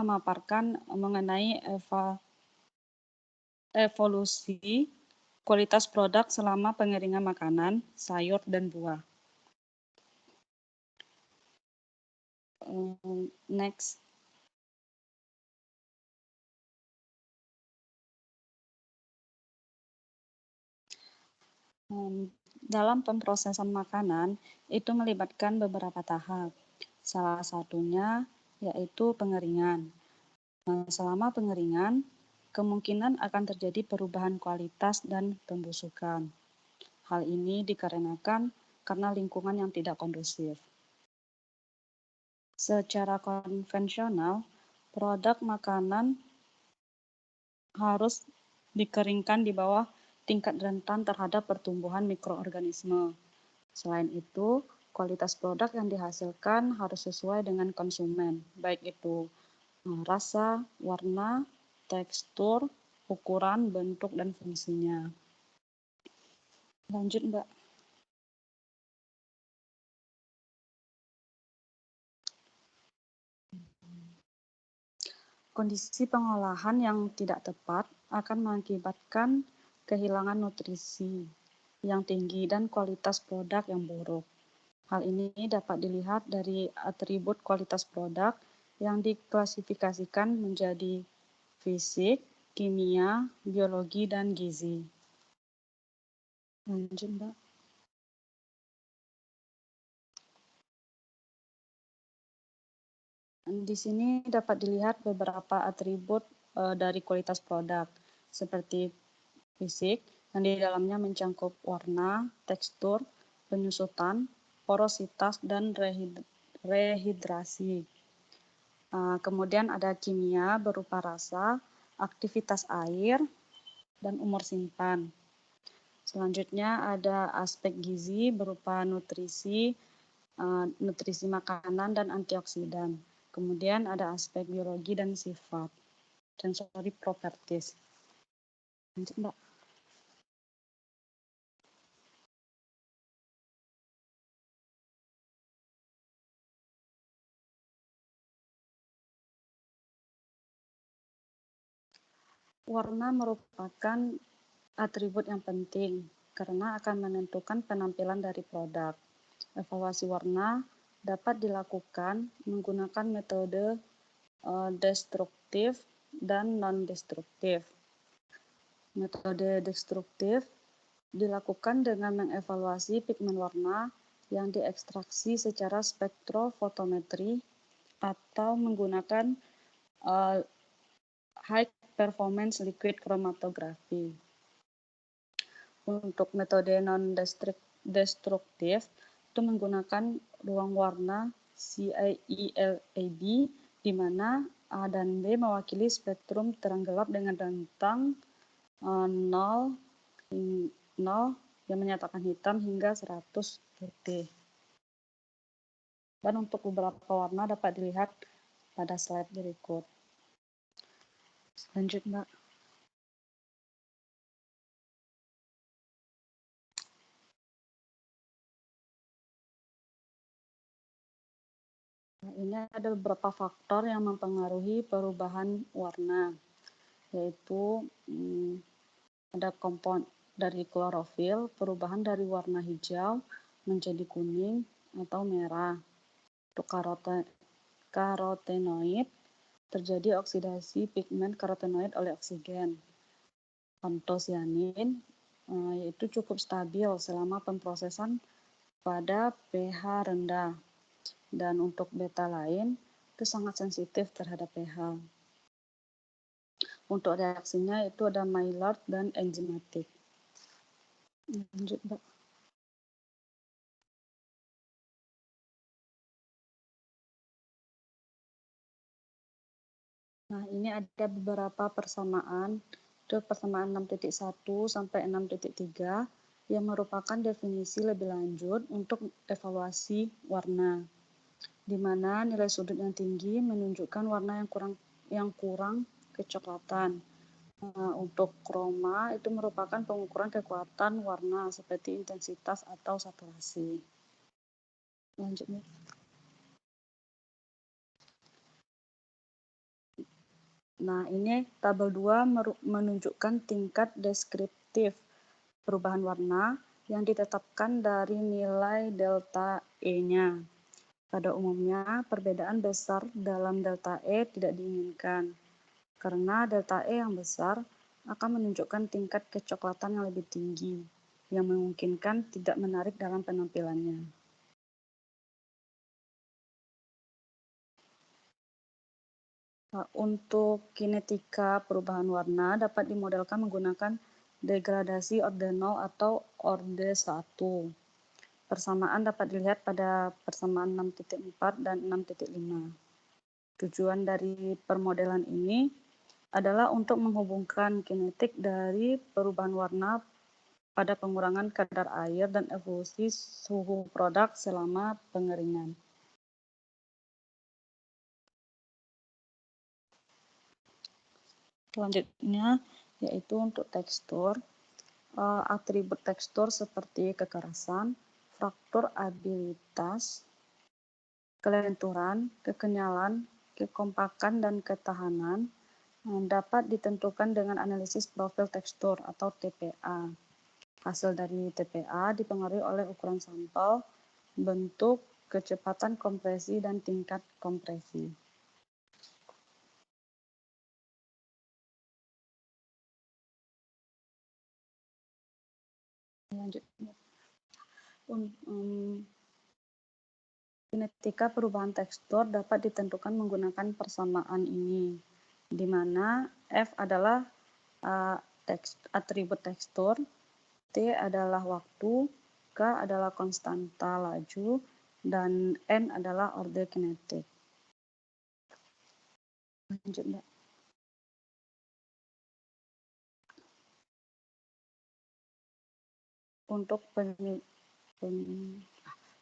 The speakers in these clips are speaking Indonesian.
memaparkan mengenai evolusi kualitas produk selama pengeringan makanan, sayur, dan buah. Next. Dalam pemrosesan makanan, itu melibatkan beberapa tahap. Salah satunya yaitu pengeringan. Selama pengeringan, kemungkinan akan terjadi perubahan kualitas dan pembusukan. Hal ini dikarenakan karena lingkungan yang tidak kondusif. Secara konvensional, produk makanan harus dikeringkan di bawah tingkat rentan terhadap pertumbuhan mikroorganisme. Selain itu, kualitas produk yang dihasilkan harus sesuai dengan konsumen, baik itu rasa, warna, tekstur, ukuran, bentuk, dan fungsinya. Lanjut, Mbak. Kondisi pengolahan yang tidak tepat akan mengakibatkan kehilangan nutrisi yang tinggi dan kualitas produk yang buruk. Hal ini dapat dilihat dari atribut kualitas produk yang diklasifikasikan menjadi fisik, kimia, biologi, dan gizi. Lanjut, Mbak. Di sini dapat dilihat beberapa atribut dari kualitas produk, seperti fisik, yang di dalamnya mencakup warna, tekstur, penyusutan, porositas, dan rehidrasi. Kemudian ada kimia berupa rasa, aktivitas air, dan umur simpan. Selanjutnya ada aspek gizi berupa nutrisi makanan dan antioksidan. Kemudian ada aspek biologi dan sifat, sensory properties. Lanjut, Mbak. Warna merupakan atribut yang penting karena akan menentukan penampilan dari produk. Evaluasi warna dapat dilakukan menggunakan metode destruktif dan non-destruktif. Metode destruktif dilakukan dengan mengevaluasi pigmen warna yang diekstraksi secara spektrofotometri atau menggunakan high performance liquid chromatography. Untuk metode non-destruktif itu menggunakan ruang warna CIELAB, di mana A dan B mewakili spektrum terang gelap dengan rentang 0 yang menyatakan hitam hingga 100 putih. Dan untuk beberapa warna dapat dilihat pada slide berikut. Lanjut, Mbak. Nah, ini ada beberapa faktor yang mempengaruhi perubahan warna, yaitu ada kompon dari klorofil, perubahan dari warna hijau menjadi kuning atau merah. Untuk karotenoid, terjadi oksidasi pigmen karotenoid oleh oksigen. Antosianin yaitu cukup stabil selama pemrosesan pada pH rendah. Dan untuk beta lain, itu sangat sensitif terhadap pH. Untuk reaksinya itu ada Maillard dan enzimatik. Lanjut, Mbak. Nah, ini ada beberapa persamaan. Itu persamaan 6.1 sampai 6.3 yang merupakan definisi lebih lanjut untuk evaluasi warna, di mana nilai sudut yang tinggi menunjukkan warna yang kurang kecoklatan. Untuk kroma itu merupakan pengukuran kekuatan warna seperti intensitas atau saturasi. Lanjut, Mbak. Nah, ini tabel 2 menunjukkan tingkat deskriptif perubahan warna yang ditetapkan dari nilai delta E-nya. Pada umumnya, perbedaan besar dalam delta E tidak diinginkan, karena delta E yang besar akan menunjukkan tingkat kecoklatan yang lebih tinggi, yang memungkinkan tidak menarik dalam penampilannya. Untuk kinetika perubahan warna dapat dimodelkan menggunakan degradasi ordinal atau orde 1. Persamaan dapat dilihat pada persamaan 6.4 dan 6.5. Tujuan dari permodelan ini adalah untuk menghubungkan kinetik dari perubahan warna pada pengurangan kadar air dan evolusi suhu produk selama pengeringan. Selanjutnya yaitu untuk tekstur. Atribut tekstur seperti kekerasan, frakturabilitas, kelenturan, kekenyalan, kekompakan, dan ketahanan dapat ditentukan dengan analisis profil tekstur atau TPA. Hasil dari TPA dipengaruhi oleh ukuran sampel, bentuk, kecepatan kompresi, dan tingkat kompresi. Selanjutnya, kinetika perubahan tekstur dapat ditentukan menggunakan persamaan ini, di mana F adalah atribut tekstur, T adalah waktu, K adalah konstanta laju, dan N adalah orde kinetik. Lanjut, Mbak. Untuk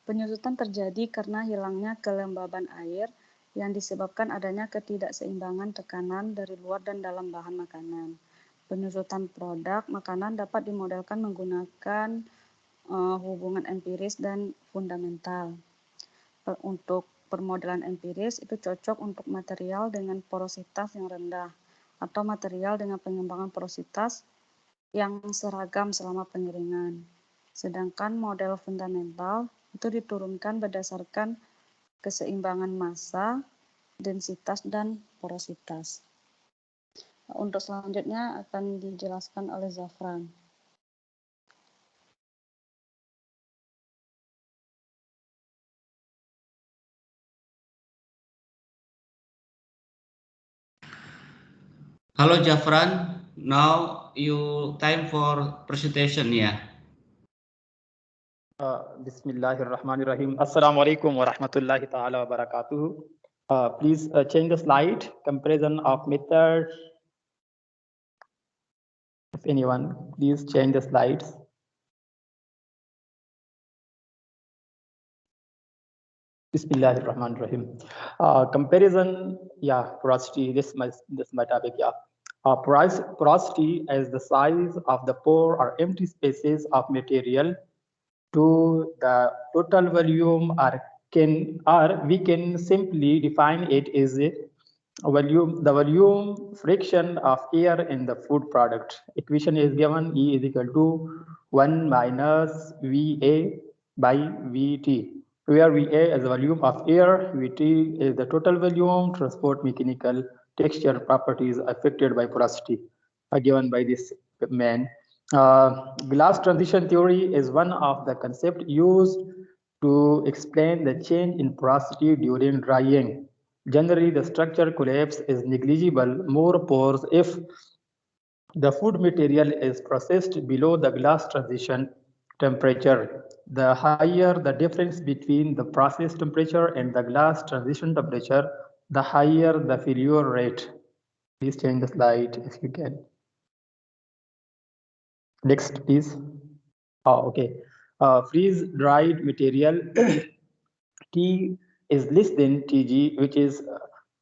penyusutan terjadi karena hilangnya kelembaban air yang disebabkan adanya ketidakseimbangan tekanan dari luar dan dalam bahan makanan. Penyusutan produk makanan dapat dimodelkan menggunakan hubungan empiris dan fundamental. Untuk permodelan empiris itu cocok untuk material dengan porositas yang rendah atau material dengan pengembangan porositas yang seragam selama pengeringan. Sedangkan model fundamental itu diturunkan berdasarkan keseimbangan massa, densitas, dan porositas. Untuk selanjutnya akan dijelaskan oleh Zafran. Halo Jafran, now you time for presentation ya. Bismillahirrahmanirrahim. Assalamualaikum warahmatullahi ta'ala wabarakatuh. Please change the slide, comparison of method. If anyone, please change the slides. Bismillahirrahmanirrahim. Comparison, porosity, this is my topic, porosity is the size of the pore or empty spaces of material to the total volume, or we can simply define it as a volume, the volume friction of air in the food product. Equation is given: E is equal to 1 minus VA by VT, where VA is the volume of air, VT is the total volume, transport mechanical texture properties affected by porosity, given by this man. Glass transition theory is one of the concepts used to explain the change in porosity during drying. Generally, the structure collapse is negligible, more pores if the food material is processed below the glass transition temperature. The higher the difference between the process temperature and the glass transition temperature, the higher the failure rate. Please change the slide if you can. Next, please. Okay. Freeze-dried material T is less than Tg, which is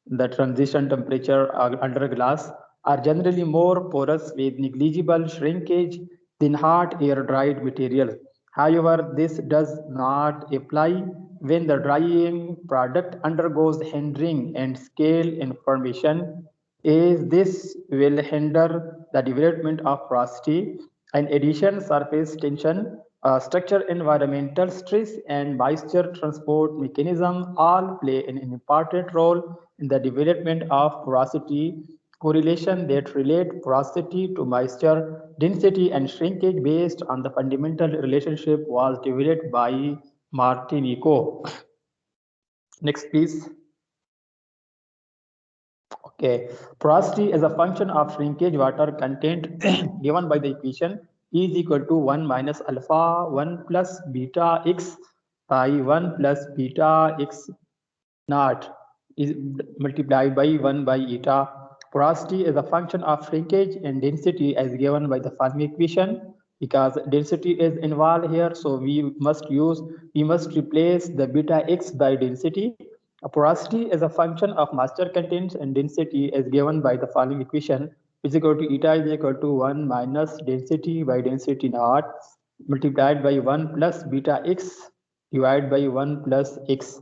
the transition temperature under glass, are generally more porous with negligible shrinkage than hot air-dried material. However, this does not apply when the drying product undergoes handling and scale information. is this will hinder the development of porosity. In addition, surface tension, structure, environmental stress, and moisture transport mechanism all play an important role in the development of porosity. Correlation that relate porosity to moisture density and shrinkage based on the fundamental relationship was developed by Martinico. Next, please. Okay, porosity is a function of shrinkage water content given by the equation E is equal to 1 minus alpha 1 plus beta x by 1 plus beta x naught is multiplied by 1 by eta. Porosity is a function of shrinkage and density as given by the following equation. Because density is involved here, so we must replace the beta x by density. A porosity is a function of moisture content and density as given by the following equation, is equal to eta is equal to 1 minus density by density naught multiplied by 1 plus beta x divided by 1 plus x,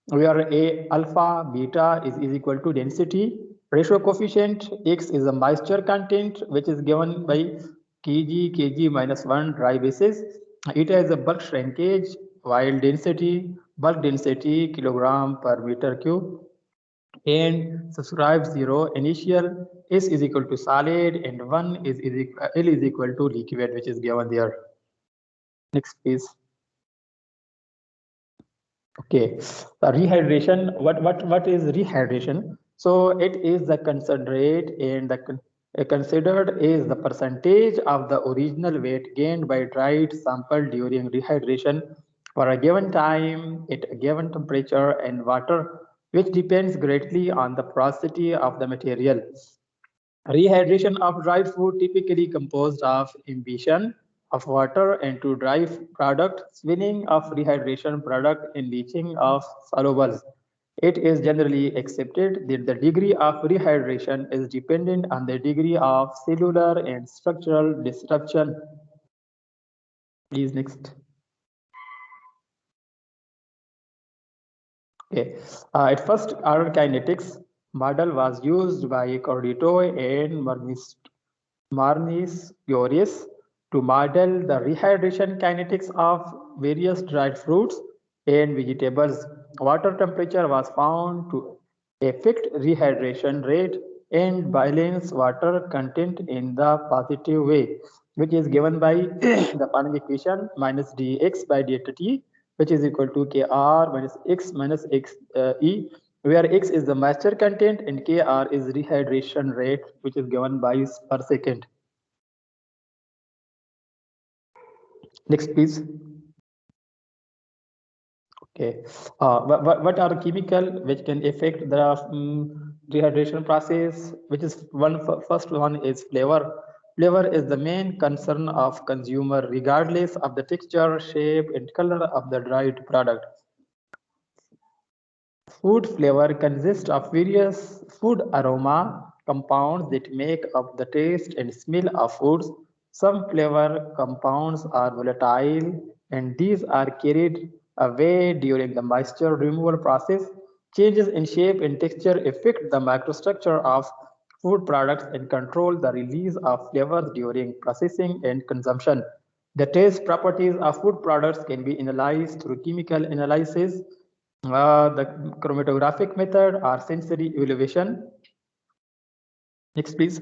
where a alpha beta is equal to density. Ratio coefficient x is the moisture content, which is given by kg minus 1 dry basis. Eta is a bulk shrinkage, while bulk density kilogram per meter cube. And subscribe 0 initial S is equal to solid and 1 L is equal to liquid, which is given there. Next, please. Okay, rehydration. What is rehydration? So it is the concentrate and considered is the percentage of the original weight gained by dried sample during rehydration for a given time at a given temperature and water, which depends greatly on the porosity of the material. Rehydration of dried food typically composed of imbibition of water into dry product, swilling of rehydration product, and leaching of solubles. It is generally accepted that the degree of rehydration is dependent on the degree of cellular and structural disruption. Please next. Okay. At first, order kinetics model was used by Cordito and Marnius to model the rehydration kinetics of various dried fruits and vegetables. Water temperature was found to affect rehydration rate and balance water content in the positive way, which is given by the following equation minus dx by dt, which is equal to kr minus x e, where x is the moisture content and kr is rehydration rate, which is given by per second. Next, please. Okay. What are chemical which can affect the rehydration process? Which is first one is flavor. Flavor is the main concern of consumer, regardless of the texture, shape, and color of the dried product. Food flavor consists of various food aroma compounds that make up the taste and smell of foods. Some flavor compounds are volatile and these are carried away during the moisture removal process. Changes in shape and texture affect the microstructure of food products and control the release of flavors during processing and consumption. The taste properties of food products can be analyzed through chemical analysis, the chromatographic method, or sensory evaluation. Next, please.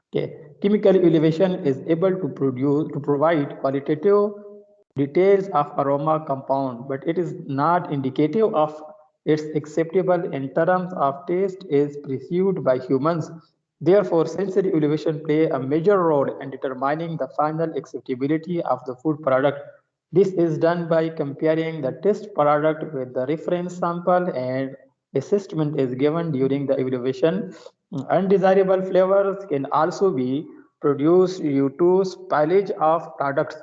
Okay, chemical evaluation is able to provide qualitative details of aroma compound, but it is not indicative of its acceptable in terms of taste as perceived by humans. Therefore, sensory evaluation play a major role in determining the final acceptability of the food product. This is done by comparing the test product with the reference sample, and assessment is given during the evaluation. Undesirable flavors can also be produced due to spillage of products.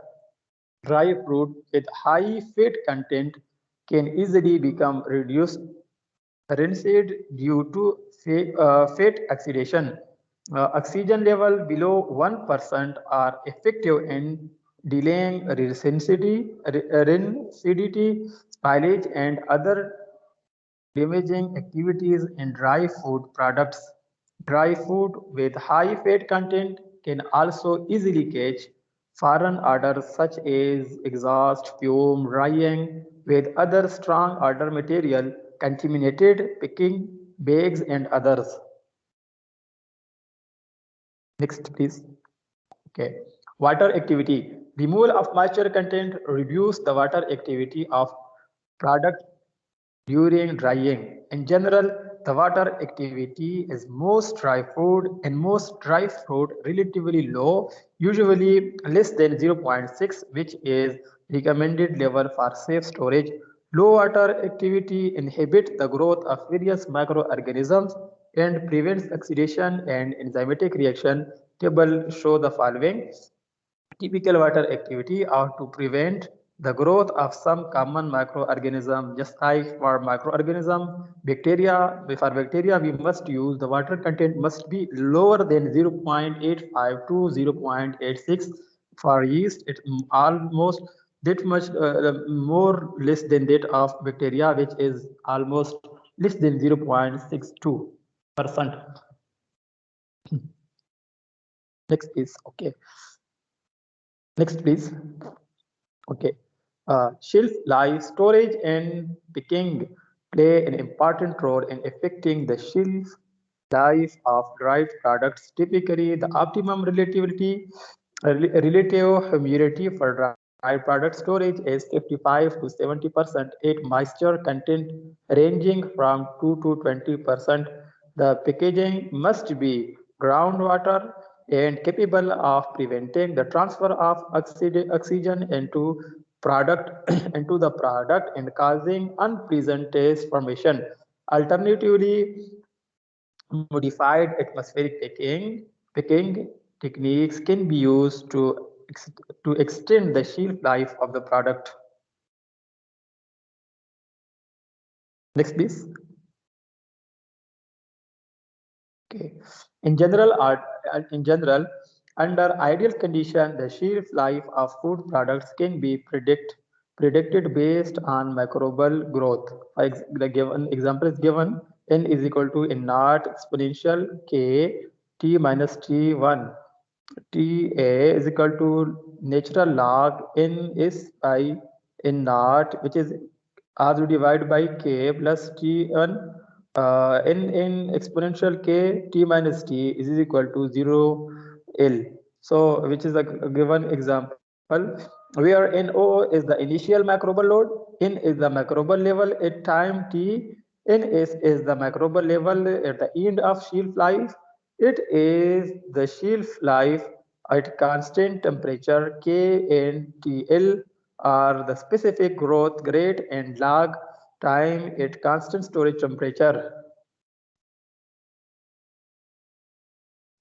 Dry fruit with high fat content can easily become rinsed due to fat oxidation. Oxygen level below 1% are effective in delaying rinsidity, spillage, and other damaging activities in dry food products. Dry food with high fat content can also easily catch foreign odors such as exhaust, fume, drying with other strong odor material, contaminated packing bags and others. Next, please. Okay. Water activity. Removal of moisture content reduce the water activity of product during drying. In general, the water activity is most dry food and most dry fruit relatively low, usually less than 0.6, which is recommended level for safe storage. Low water activity inhibits the growth of various microorganisms and prevents oxidation and enzymatic reaction. Table show the following. Typical water activity are to prevent the growth of some common microorganism, just like for microorganism, bacteria. For bacteria, we must use the water content must be lower than 0.85 to 0.86. For yeast, it almost that much more less than that of bacteria, which is almost less than 0.62%. Next is okay. Next, please. Okay. Shelf life, storage, and picking play an important role in affecting the shelf life of dried products. Typically, the optimum relative humidity for dried product storage is 55 to 70%, at moisture content ranging from 2 to 20%. The packaging must be groundwater and capable of preventing the transfer of oxygen product into the product and causing unpleasant taste formation. Alternatively, modified atmospheric picking techniques can be used to extend the shelf life of the product. Next, please. Okay. In general, under ideal condition, the shelf life of food products can be predicted based on microbial growth. The given example is given: n is equal to n naught exponential k t minus t1. Ta is equal to natural log n s by n naught, which is r divided by k plus t1 n exponential k t minus t is equal to 0 L. So, which is a given example where NO is the initial microbial load, N is the microbial level at time t, Ns is the microbial level at the end of shelf life. It is the shelf life at constant temperature K and TL are the specific growth rate and log time at constant storage temperature.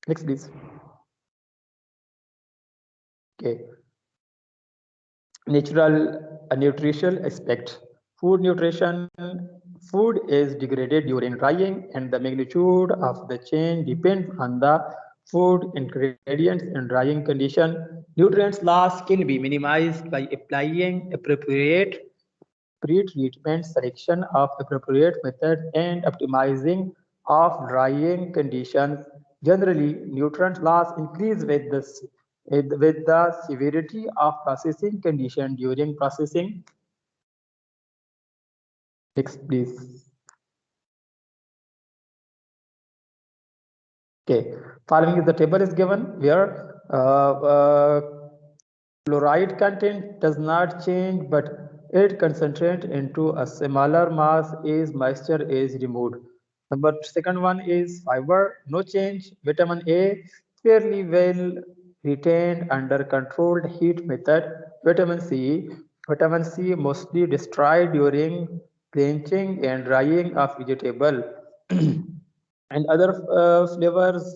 Next, please. Okay. Natural nutritional aspect. Food nutrition. Food is degraded during drying, and the magnitude of the change depends on the food ingredients and drying condition. Nutrients loss can be minimized by applying appropriate pre-treatment, selection of appropriate method, and optimizing of drying conditions. Generally, nutrient loss increases with the severity of processing condition during processing. Next, please. Okay, following is the table is given where chloride content does not change, but it concentrates into a smaller mass as moisture is removed. Number second one is fiber, no change. Vitamin A fairly well retained under controlled heat method. Vitamin C mostly destroyed during blanching and drying of vegetable. And other flavors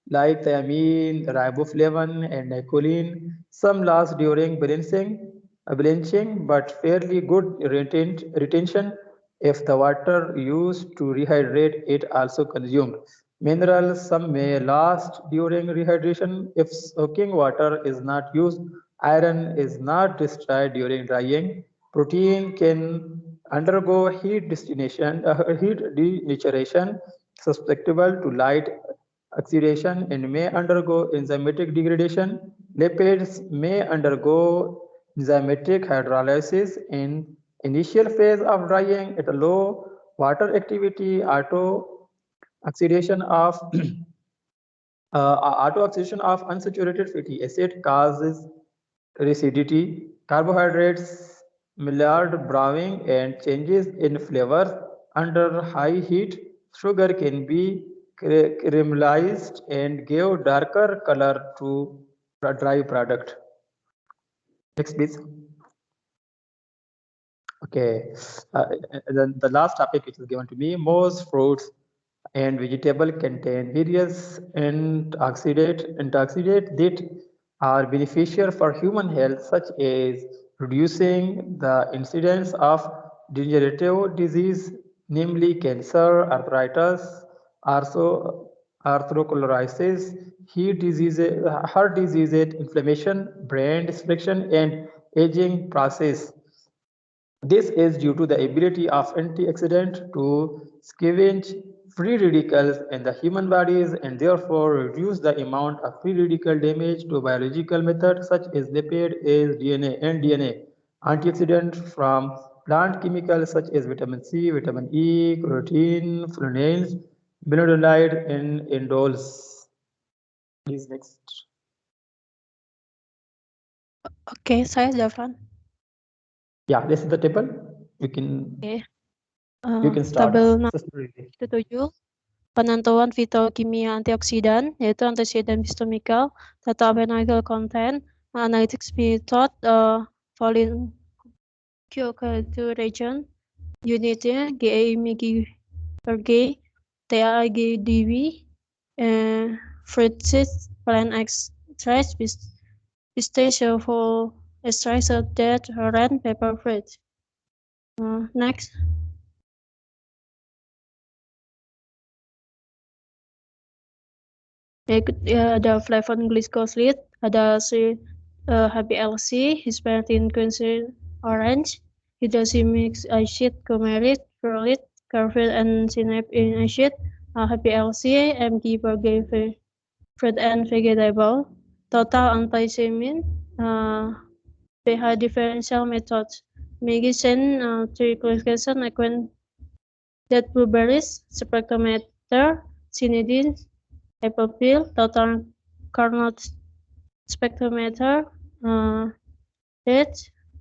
like thiamine, riboflavin, and nicoline. Some last during blanching, but fairly good retention if the water used to rehydrate it also consumed. Minerals, some may last during rehydration if soaking water is not used. Iron is not destroyed during drying. Protein can undergo heat denaturation susceptible to light oxidation and may undergo enzymatic degradation. Lipids may undergo enzymatic hydrolysis in initial phase of drying at a low water activity. Auto-oxidation of unsaturated fatty acid causes acidity. Carbohydrates, Maillard browning, and changes in flavors under high heat. Sugar can be caramelized and give darker color to the dry product. Next, please. Okay, then the last topic which is given to me, most fruits and vegetable contain various antioxidants that are beneficial for human health, such as reducing the incidence of degenerative disease, namely cancer, arthritis, arthrosclerosis, heart disease, inflammation, brain dysfunction, and aging process. This is due to the ability of antioxidants to scavenge free radicals in the human bodies and therefore reduce the amount of free radical damage to biological methods such as lipid, DNA, and DNA. Antioxidants from plant chemicals such as vitamin C, vitamin E, carotene, flavonoids, benzoyl, and indoles. Please next. Oke, saya Zafran. Yeah, this is the table. You can start. Tabel 7, penentuan fitokimia antioksidan, yaitu antioksidan bistochemical, data phenolic content, analytics method, volume region, unitnya GAMG per G, TAGDV, fruit seeds, plant extract, pistachio for extract, so that red pepper fruit. Next. Ada flavon glycoside, ada HPLC, Hisperine quinine orange, hydroxymic acid, coumarit, folate, carfil, and synaptic acid, HPLC, MG per fruit and vegetable, total antihistamine, pH differential method, medicine, triclosan, that blueberries, spectrometer, cynidine, apple peel, total Carnot spectrometer,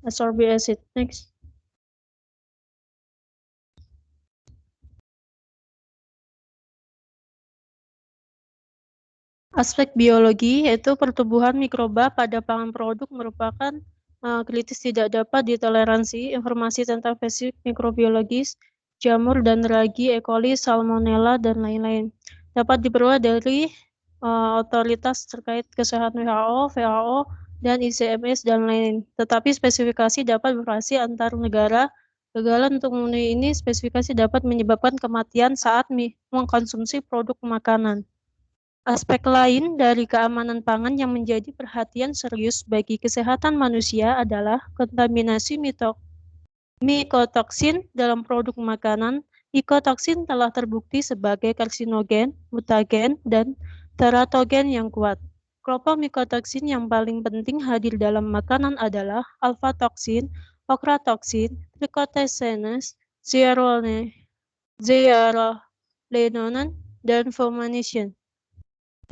ascorbic acid. Next. Aspek biologi yaitu pertumbuhan mikroba pada pangan produk merupakan kritis tidak dapat ditoleransi. Informasi tentang spesifik mikrobiologis, jamur dan ragi, E. coli, salmonella, dan lain-lain dapat diperoleh dari otoritas terkait kesehatan WHO, FAO, dan ICMS dan lain. Tetapi spesifikasi dapat bervariasi antar negara. Kegagalan untuk memenuhi ini spesifikasi dapat menyebabkan kematian saat mengkonsumsi produk makanan. Aspek lain dari keamanan pangan yang menjadi perhatian serius bagi kesehatan manusia adalah kontaminasi mikotoksin dalam produk makanan. Mikotoksin telah terbukti sebagai karsinogen, mutagen, dan teratogen yang kuat. Kelompok mikotoksin yang paling penting hadir dalam makanan adalah alfa-toksin, okratoksin, trichotesenes, zearalenone, dan fumonisin.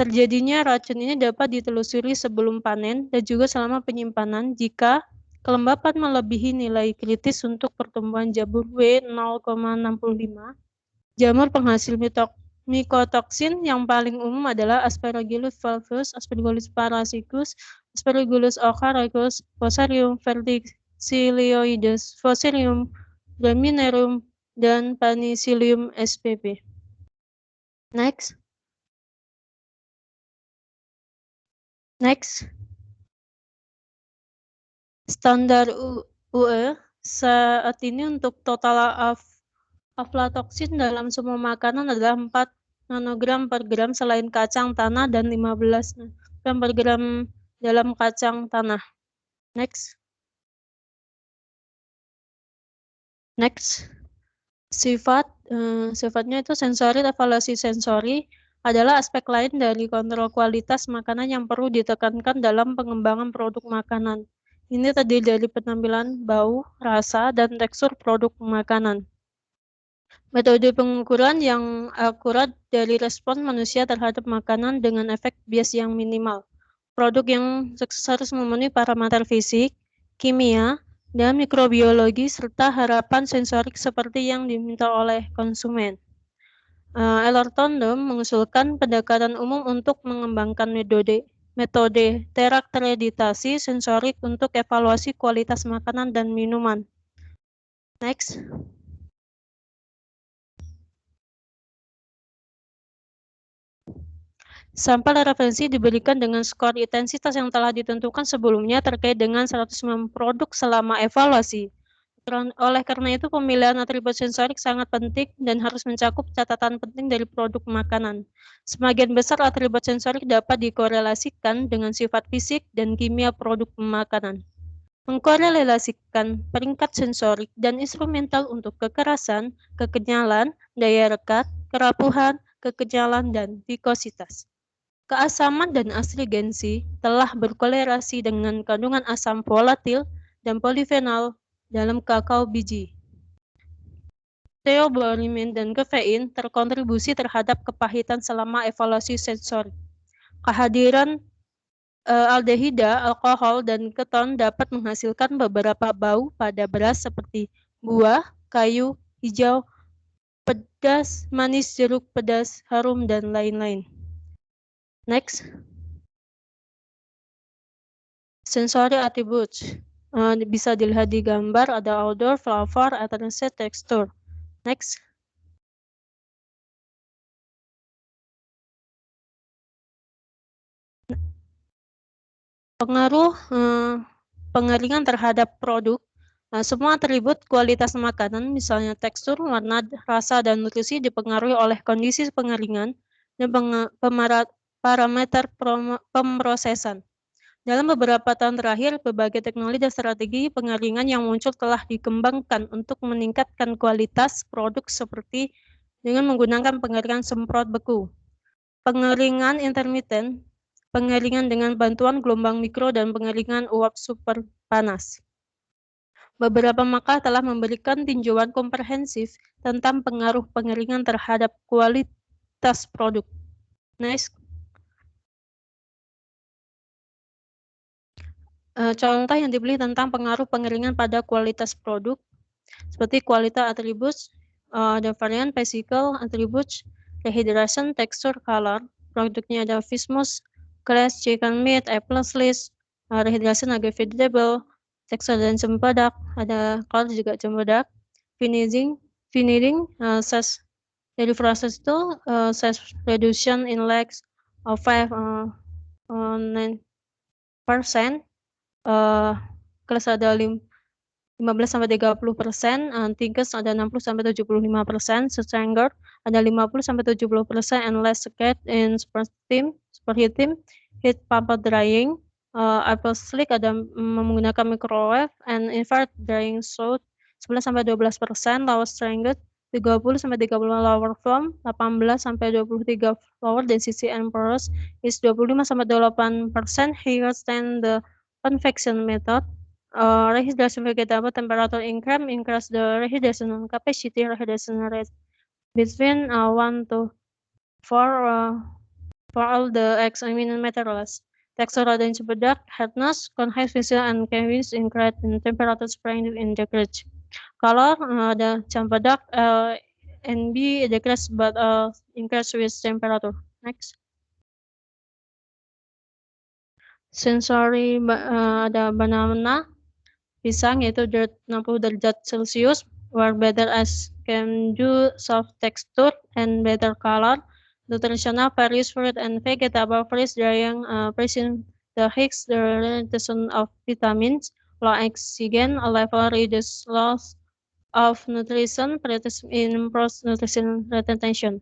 Terjadinya racun ini dapat ditelusuri sebelum panen dan juga selama penyimpanan jika kelembapan melebihi nilai kritis untuk pertumbuhan jamur W0,65. Jamur penghasil mikotoksin yang paling umum adalah Aspergillus flavus, Aspergillus parasiticus, Aspergillus ochracus, Fusarium verticilioides, Fusarium graminearum, dan Penicillium spp. Next. Standar UE saat ini untuk total aflatoksin dalam semua makanan adalah 4 nanogram per gram selain kacang tanah dan 15 nanogram per gram dalam kacang tanah. Next. Next, sifatnya itu sensori. Evaluasi sensori adalah aspek lain dari kontrol kualitas makanan yang perlu ditekankan dalam pengembangan produk makanan. Ini terdiri dari penampilan, bau, rasa, dan tekstur produk makanan. Metode pengukuran yang akurat dari respon manusia terhadap makanan dengan efek bias yang minimal. Produk yang sukses harus memenuhi parameter fisik, kimia, dan mikrobiologi serta harapan sensorik seperti yang diminta oleh konsumen. Ellerton mengusulkan pendekatan umum untuk mengembangkan metode terakreditasi sensorik untuk evaluasi kualitas makanan dan minuman. Next. Sampel referensi diberikan dengan skor intensitas yang telah ditentukan sebelumnya terkait dengan 109 produk selama evaluasi. Oleh karena itu, pemilihan atribut sensorik sangat penting dan harus mencakup catatan penting dari produk makanan. Sebagian besar atribut sensorik dapat dikorelasikan dengan sifat fisik dan kimia produk makanan. Mengkorelasikan peringkat sensorik dan instrumental untuk kekerasan, kekenyalan, daya rekat, kerapuhan, kekenyalan, dan vikositas. Keasaman dan astringensi telah berkorelasi dengan kandungan asam volatil dan polifenol dalam kakao biji. Theobromine dan kafein terkontribusi terhadap kepahitan selama evaluasi sensori. Kehadiran aldehida, alkohol, dan keton dapat menghasilkan beberapa bau pada beras seperti buah, kayu, hijau, pedas, manis, jeruk, pedas, harum, dan lain-lain. Next. Sensory attributes. Bisa dilihat di gambar, ada odor, flavor, appearance, texture. Next. Pengaruh pengeringan terhadap produk. Semua atribut kualitas makanan, misalnya tekstur, warna, rasa, dan nutrisi dipengaruhi oleh kondisi pengeringan dan parameter pemrosesan. Dalam beberapa tahun terakhir, berbagai teknologi dan strategi pengeringan yang muncul telah dikembangkan untuk meningkatkan kualitas produk seperti dengan menggunakan pengeringan semprot beku, pengeringan intermiten, pengeringan dengan bantuan gelombang mikro, dan pengeringan uap super panas. Beberapa makalah telah memberikan tinjauan komprehensif tentang pengaruh pengeringan terhadap kualitas produk. Next. Contoh yang dipilih tentang pengaruh pengeringan pada kualitas produk, seperti kualitas atribut, ada varian physical attributes, rehydration, texture, color. Produknya ada Vismus, Class, Chicken Meat, Apples List, rehydration agak vegetable, texture dan cempedak, ada color juga cempedak, finishing, size dari proses itu size reduction in legs of 5 9%, kelas ada 15-30%, thickness ada 60-75%, stranger ada 50-70%, and less scared in superheating, heat pump drying, apple slick ada menggunakan microwave, and infrared drying soot 11-12%, lower strength 30-35 lower foam, 18-23 lower density and porous is 25-8% higher than the convection method. Rehydration vegetable temperature increase the rehydration capacity, rehydration rate between 1 to 4 for all the examined materials. Texture ada yang cempedak, hardness, convex visual, and cavities increase in temperature spring in decrease. Color ada cempedak, and B decrease but increase with temperature. Next. Sensory ada banana, pisang yaitu 60 derajat Celcius, where better as can do soft texture and better color. Nutritional various fruit and vegetable freeze drying present the Higgs the retention of vitamins, low oxygen level reduce loss of nutrition, improves nutrition retention.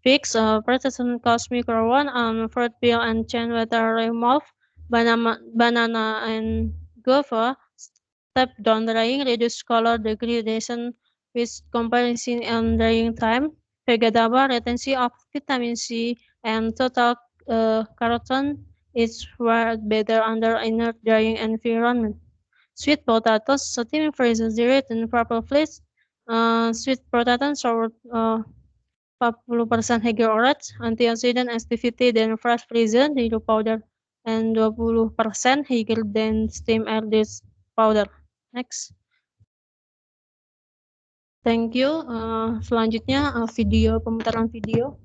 Fix protection cost micro one on fruit peel and chain water remove, banana and guava. Step down drying, reduce color degradation with comparison and drying time, vegetable retention of vitamin C and total carotene is far better under inert drying environment. Sweet potatoes, steam freezes and purple flakes. Sweet potatoes shower 40% higher orange, antioxidant activity than fresh frozen yellow powder, and 20% higher than steam air powder. Next. Thank you. Selanjutnya pemutaran video.